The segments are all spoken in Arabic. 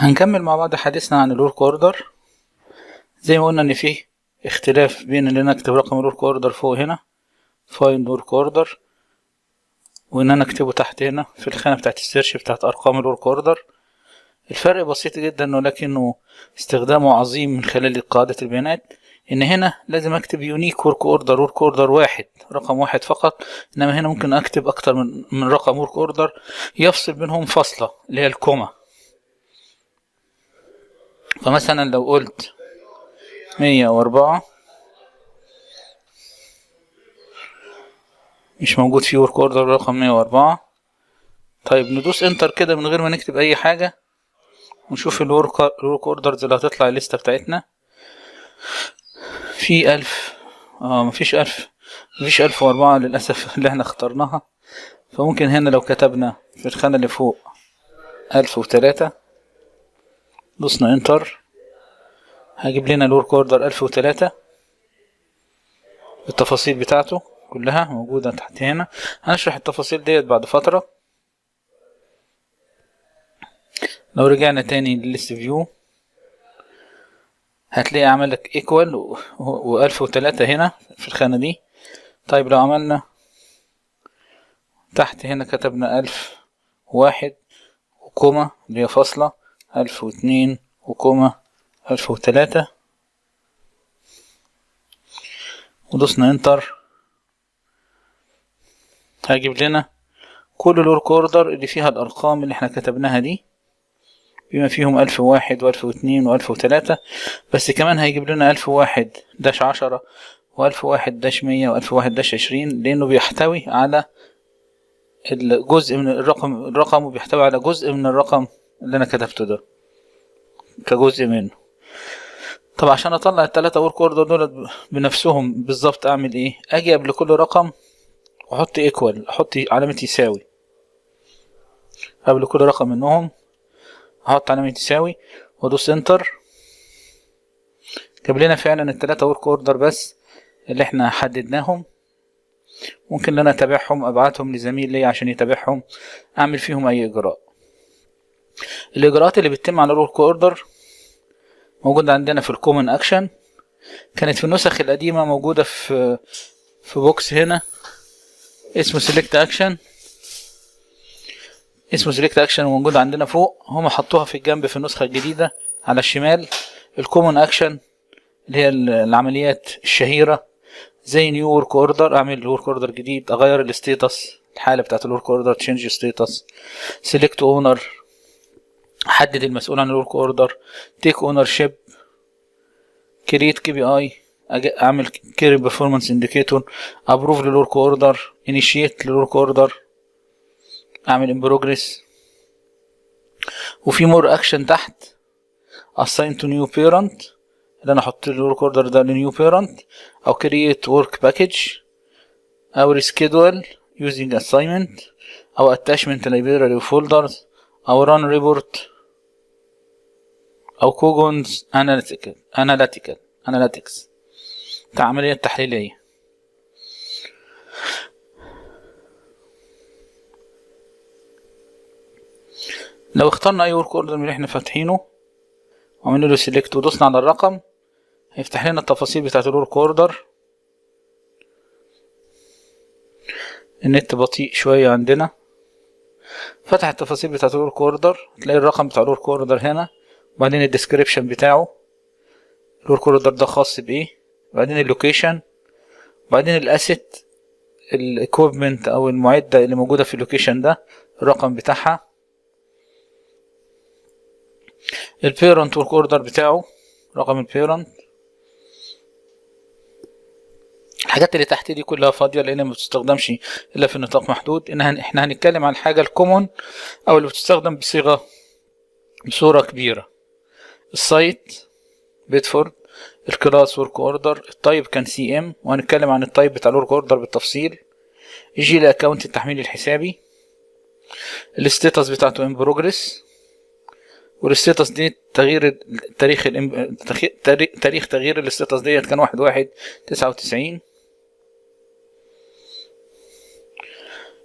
هنكمل مع بعض حديثنا عن الورك اوردر. زي ما قلنا ان فيه اختلاف بين ان انا اكتب رقم الورك اوردر فوق هنا find work order وان انا اكتبه تحت هنا في الخانة بتاعت السيرش بتاعت ارقام الورك اوردر. الفرق بسيط جدا ولكنه استخدامه عظيم من خلال قاعدة البيانات. ان هنا لازم اكتب يونيك ورك اوردر واحد، رقم واحد فقط، انما هنا ممكن اكتب اكتر من رقم ورك اوردر يفصل بينهم فاصلة اللي هي الكوما. فمثلا لو قلت 104 مش موجود فيه ورك اوردر رقم 104. طيب ندوس انتر كده من غير ما نكتب اي حاجة ونشوف الورك اوردرز اللي هتطلع الليستة بتاعتنا. في 1000 مفيش 1004 للأسف اللي احنا اخترناها. فممكن هنا لو كتبنا في الخانة اللي فوق 1003 دوسنا انتر هجيب لنا الورك اوردر 1003 التفاصيل بتاعته كلها موجودة تحت هنا. هنشرح التفاصيل ديت بعد فترة. لو رجعنا تاني للليست فيو هتلاقي عملك ايكوال و1003 هنا في الخانة دي. طيب لو عملنا تحت هنا كتبنا 1001 وكوما اللي هي فاصلة 1002 وكوما 1003 ودوسنا انتر هجيب لنا كل الورك اوردر اللي فيها الارقام اللي احنا كتبناها دي بما فيهم 1001 و1002 و1003. بس كمان هيجيب لنا 1001-10 و1001-100 و1001-20 لانه بيحتوي على الجزء من الرقم وبيحتوي على جزء من الرقم اللي انا كتبته ده كجزء منه. طب عشان اطلع الثلاثة ورك اوردر دول بنفسهم بالظبط اعمل ايه؟ اجي قبل كل رقم واحط ايكوال، احط علامة يساوي قبل كل رقم منهم، احط علامة يساوي وادوس انتر. جاب لنا فعلا الثلاثة ورك اوردر بس اللي احنا حددناهم. ممكن ان انا اتابعهم، ابعتهم لزميل لي عشان يتابعهم، اعمل فيهم اي اجراء. الاجراءات اللي بتتم على الورك اوردر موجودة عندنا في الكومن اكشن. كانت في النسخ القديمة موجودة في بوكس هنا اسمه سيلكت اكشن وموجود عندنا فوق. هما حطوها في الجنب في النسخة الجديدة على الشمال. الكومن اكشن اللي هي العمليات الشهيرة زي نيو ورك اوردر، اعمل ورك اوردر جديد، اغير الستيتس الحالة بتاعت الورك اوردر، تشينج ستيتس، سيلكت اونر، احدد المسؤول عن الورك اوردر، تيك اونر شيب، كريت كي بي اي، اعمل كيري بيرفورمانس انديكيتور، ابروف للورك اوردر، انيشيت للورك اوردر، اعمل ان بروجريس. وفي مور اكشن تحت assign to new parent اللي انا احط الورك اوردر ده لنيو بيرنت، او create work package، او reschedule using assignment، او attachment library folders، او run report، او كوجونز analytics كعمليات تحليلية. لو اخترنا اي ورك اوردر من اللي احنا فاتحينه وعملنا له سيلكت ودوسنا على الرقم هيفتح لنا التفاصيل بتاعت الورك اوردر. النت بطيء شوية عندنا. فتح التفاصيل بتاعت الورك اوردر، تلاقي الرقم بتاع الورك اوردر هنا، وبعدين الديسكريبشن بتاعه الورك اوردر ده خاص بايه، وبعدين اللوكيشن، وبعدين الاسيت الاكويبمنت او المعدة اللي موجودة في اللوكيشن ده الرقم بتاعها، البيرنت ورك اوردر بتاعه رقم البيرنت. الحاجات اللي تحت دي كلها فاضية لأنها ما بتستخدمش إلا في نطاق محدود. احنا هنتكلم عن الحاجة الكومون أو اللي بتستخدم بصورة كبيرة. السايت بيدفورد، الكلاس ورك اوردر، التايب كان سي ام وهنتكلم عن التايب بتاع الورك اوردر بالتفصيل. يجي الاكونت التحميل الحسابي، الستاتس بتاعته ان بروجريس، والستاتس دي تاريخ تغيير الستاتس ديت كان 1/1/99.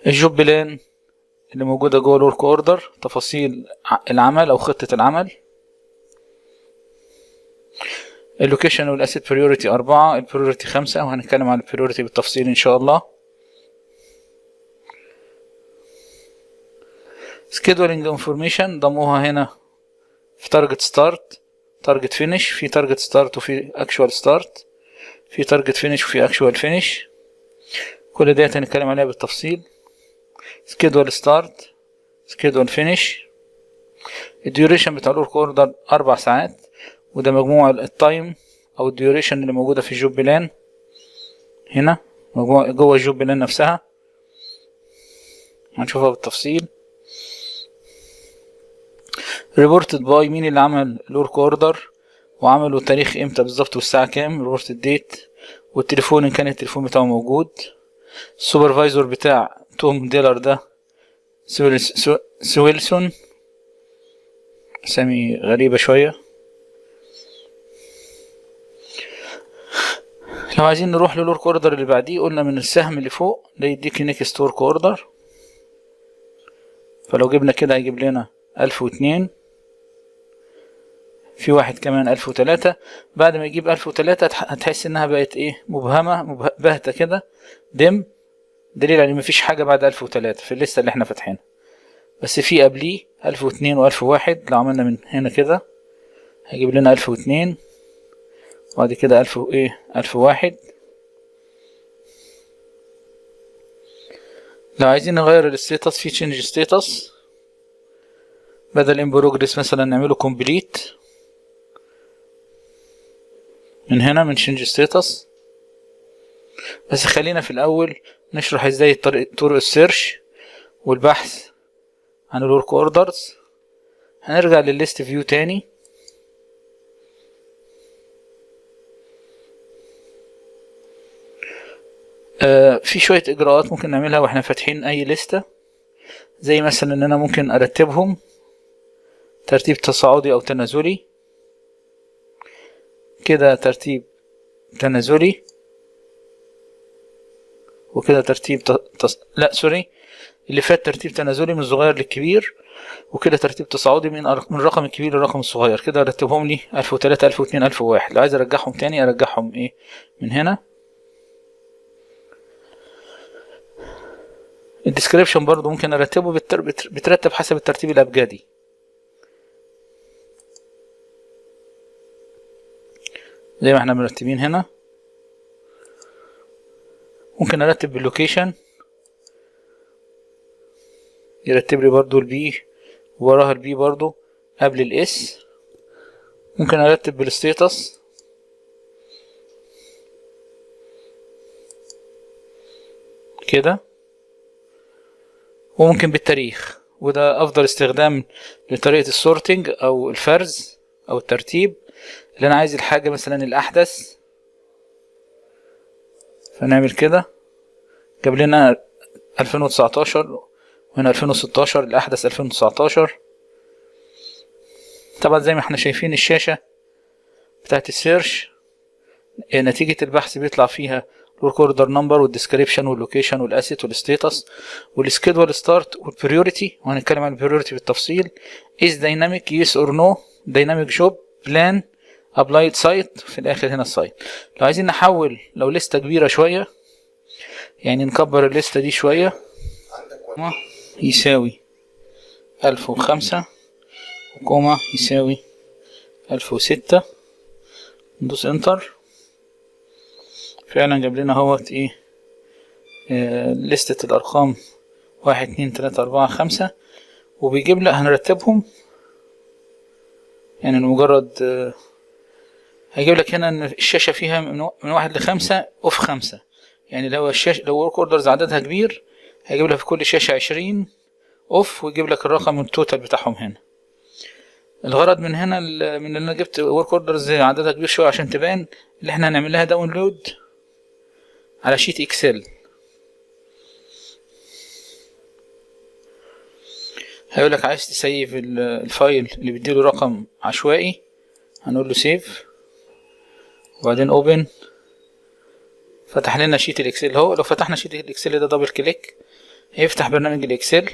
الجوب بلان اللي موجودة جوه الورك اوردر، تفاصيل العمل او خطة العمل. اللوكيشن والاسيت بريوريتي 4، البريوريتي 5، وهنتكلم عن البريوريتي بالتفصيل ان شاء الله. سكيدولينج انفورميشن ضموها هنا في تارجت ستارت، تارجت فينيش، في تارجت ستارت وفي اكشوال ستارت، في تارجت فينيش وفي اكشوال فينيش. كل ديت هنتكلم عليها بالتفصيل. سكيدول ستارت، سكيدول فينيش. الديوريشن بتاع الورك اوردر 4 ساعات، وده مجموع التايم او الديوريشن اللي موجوده في الجوب بلان هنا، مجموع جوه الجوب بلان نفسها هنشوفها بالتفصيل. ريبورتد باي، مين اللي عمل الورك اوردر وعمله تاريخ امتى بالظبط والساعه كام، ريبورتد ديت، والتليفون ان كان التليفون بتاعه موجود. السوبرفايزر بتاع توم ديلر ده سويلسون، اسامي غريبه شويه. لو عايزين نروح للورك اوردر اللي بعديه، قلنا من السهم اللي فوق ده يديك نيكست ورك اوردر، فلو جبنا كده هيجيب لنا 1002، في واحد كمان 1003. بعد ما يجيب 1003 هتحس انها بقت ايه، مبهمة باهتة كده، دم، دليل على ان مفيش حاجة بعد 1003 في الليستة اللي احنا فاتحينها، بس في قبليه 1002 و1001. لو عملنا من هنا كده هيجيب لنا 1002، وبعد كده 1001. لو عايزين نغير الستيتس في تشينج ستيتس، بدل ان بروجريس مثلا نعمله كومبليت من هنا من تشينج ستيتس. بس خلينا في الاول نشرح ازاي طرق السيرش والبحث عن الورك اوردرز. هنرجع للليست فيو تاني، في شوية اجراءات ممكن نعملها واحنا فاتحين اي لستة، زي مثلا ان انا ممكن ارتبهم ترتيب تصاعدي او تنازلي كده، ترتيب تنازلي، وكده ترتيب لا سوري، اللي فات ترتيب تنازلي من الصغير للكبير، وكده ترتيب تصاعدي من الرقم الكبير للرقم الصغير. كده ارتبهم لي 1003 1002 1001. لو عايز ارجعهم تاني ارجعهم ايه من هنا. الديسكريبشن برضو ممكن ارتبه بترتب حسب الترتيب الابجدي. زي ما احنا مرتبين هنا. ممكن ارتب باللوكيشن، يرتب لي برضو البي وراها البي برضو قبل الاس. ممكن ارتب بالستيتس كده، وممكن بالتاريخ، وده افضل استخدام لطريقة السورتنج او الفرز او الترتيب. اللي انا عايز الحاجة مثلا الاحدث، فنعمل كده، جاب لنا 2019 وهنا 2016، الاحدث 2019. طبعا زي ما احنا شايفين الشاشة بتاعت السيرش، نتيجة البحث بيطلع فيها الورك اوردر نمبر والديسكريبشن واللوكيشن والاسيت والستيتس والسكيدول ستارت والبريوريتي، وهنتكلم عن البريوريتي بالتفصيل. is dynamic yes or no dynamic job plan applied site، في الاخر هنا السايت. لو عايزين نحول، لو لستة كبيرة شوية، يعني نكبر الليستة دي شوية، يساوي 1005 وكوما يساوي 1006، ندوس انتر، فعلا جاب لنا اهوت ايه، لستة الارقام 1 2 3 4 5، وبيجيب لك هنرتبهم، يعني مجرد هيجيب لك هنا ان الشاشة فيها من 1 ل5 اوف 5. يعني لو الشاشة لو ورك اوردرز عددها كبير هيجيب لك في كل شاشة 20 اوف، ويجيب لك الرقم التوتال بتاعهم هنا. الغرض من هنا من اللي انا جبت ورك اوردرز عددها كبير شويه عشان تبان، اللي احنا هنعمل لها داونلود على شيت اكسل. هيقول لك عايز تسيف الفايل اللي بيديله رقم عشوائي، هنقول له سيف وبعدين اوبن. فتح لنا شيت الاكسل اهو. لو فتحنا شيت الاكسل ده دبل كليك هيفتح برنامج الاكسل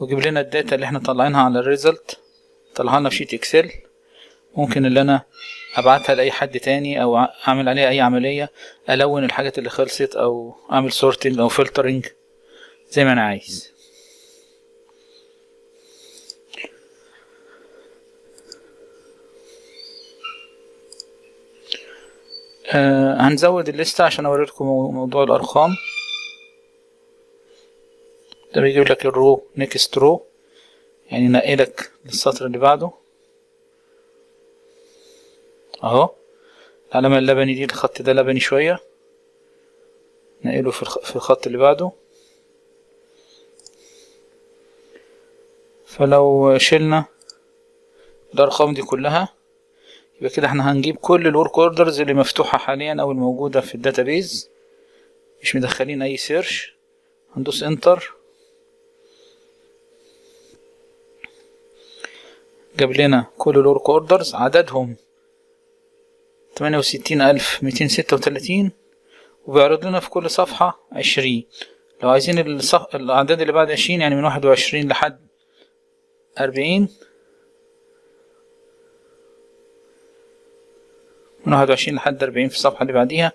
ويجيب لنا الداتا اللي احنا طلعينها على الريزلت، طلعها لنا في شيت اكسل. ممكن اللي انا ابعتها لاي حد تاني او اعمل عليها اي عملية، الون الحاجات اللي خلصت او اعمل سورتنج او فلترنج زي ما انا عايز. هنزود الليستة عشان اوريلكم موضوع الارقام. ده بيجيب لك الرو نيكست رو، يعني ينقلك للسطر اللي بعده اهو. العلامة اللبني دي، الخط ده لبني شوية، نقله في الخط اللي بعده. فلو شلنا الارقام دي كلها يبقى كده احنا هنجيب كل الورك اوردرز اللي مفتوحة حاليا او الموجودة في الداتابيز، مش مدخلين اي سيرش. هندوس انتر، جاب لنا كل الورك اوردرز، عددهم 68,236، وبيعرض لنا في كل صفحة 20. لو عايزين الأعداد اللي بعد 20 يعني من 21 لحد 40، من 21 لحد 40 في الصفحة اللي بعديها،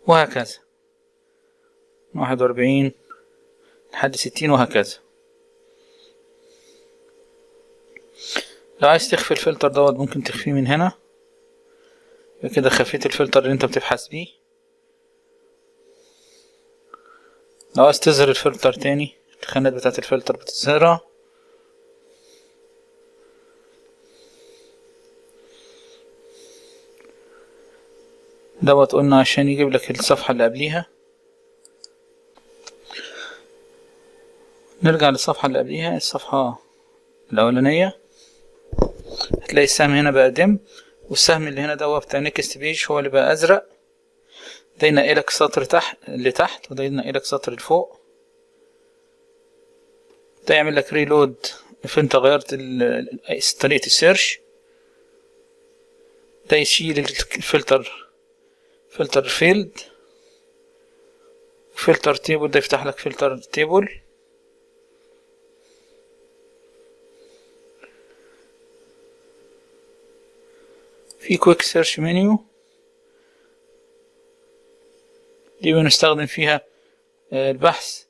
وهكذا من 41 لحد 60 وهكذا. لو عايز تخفي الفلتر دوت ممكن تخفيه من هنا، كده خفيت الفلتر اللي انت بتبحث بيه. لو عايز تظهر الفلتر تاني، الخانات بتاعت الفلتر بتظهرها. دوت قلنا عشان يجيب لك الصفحة اللي قبليها. نرجع للصفحة اللي قبليها، الصفحة الأولانية، هتلاقي السهم هنا بقى دم، والسهم اللي هنا دوت بتاع نيكست بيج هو اللي بقى أزرق. ده ينقلك سطر لتحت، وده ينقلك سطر لفوق. ده يعمل لك ريلود if انت غيرت طريقة السيرش. ده يشيل فلتر فيلد، فلتر تيبل، ده يفتح لك فلتر تيبل. في كويك سيرش منيو، دي بنستخدم فيها البحث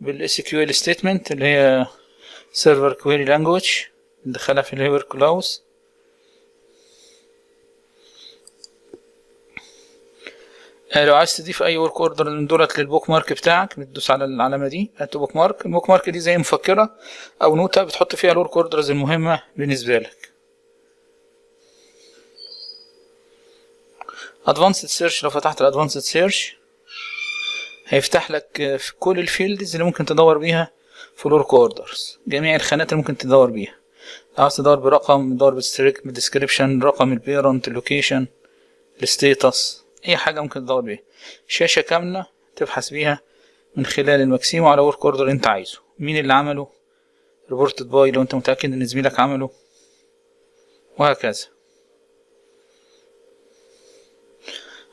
بالSQL statement اللي هي server query language، ندخلها في الهيبر كلاوس. لو عايز تضيف اي ورك اوردر من دولت للبوك مارك بتاعك، بتدوس على العلامه دي ات بوك مارك. البوك مارك دي زي مفكره او نوتة بتحط فيها الورك اوردرز المهمه بالنسبه لك. ادفانسد سيرش، لو فتحت الادفانسد سيرش هيفتح لك في كل الفيلدز اللي ممكن تدور بيها في الورك اوردرز، جميع الخانات اللي ممكن تدور بيها. لو عايز تدور برقم، تدور بالديسكريبشن، رقم البيرنت، اللوكيشن، الستيتس، اي حاجه ممكن تدور بيها. شاشه كامله تبحث بيها من خلال الماكسيمو على ورك اوردر انت عايزه، مين اللي عمله، ريبورتد باي لو انت متاكد ان زميلك عمله، وهكذا.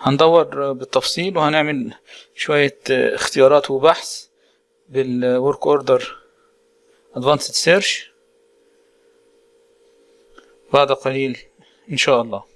هندور بالتفصيل وهنعمل شويه اختيارات وبحث بالورك اوردر ادفانسد سيرش بعد قليل ان شاء الله.